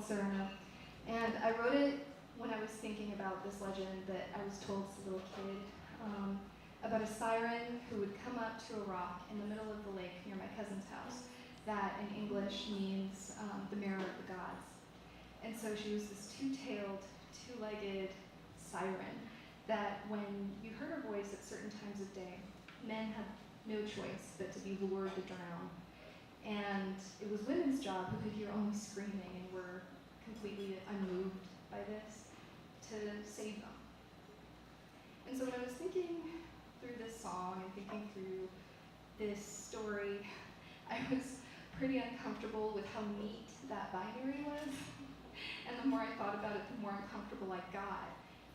Sirena. And I wrote it when I was thinking about this legend that I was told as a little kid, about a siren who would come up to a rock in the middle of the lake near my cousin's house, that in English means the mirror of the gods. And so she was this two-tailed, two-legged siren that when you heard her voice at certain times of day, men had no choice but to be lured to drown. And it was women's job, who could hear only screaming and were completely unmoved by this, to save them. And so when I was thinking through this song and thinking through this story, I was pretty uncomfortable with how neat that binary was. And the more I thought about it, the more uncomfortable I got.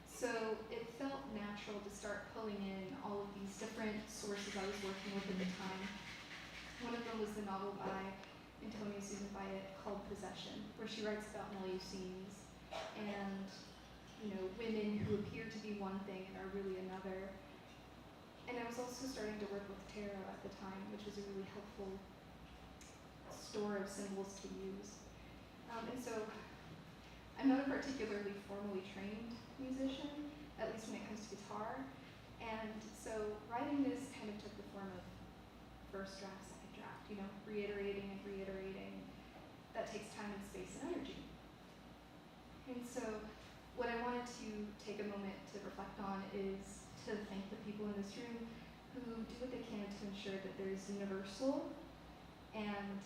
So it felt natural to start pulling in all of these different sources I was working with at the time. One of them was the novel by Antonia Susan Byatt called Possession, where she writes about Melusines and women who appear to be one thing and are really another. And I was also starting to work with tarot at the time, which was a really helpful store of symbols to use. And so I'm not a particularly formally trained musician, at least when it comes to guitar. And so writing this kind of took the form of first draft, second draft, reiterating and reiterating. That takes time and space and energy. And so what I wanted to take a moment to reflect on is to thank the people in this room who do what they can to ensure that there is universal and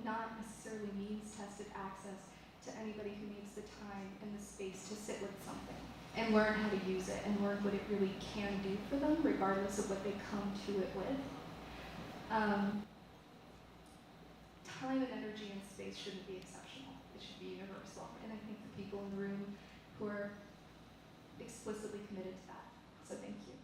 not necessarily means-tested access to anybody who needs the time and the space to sit with something and learn how to use it and learn what it really can do for them, regardless of what they come to it with. Time and energy and space shouldn't be exceptional. It should be universal. And I think the people in the room who are explicitly committed to that. So thank you.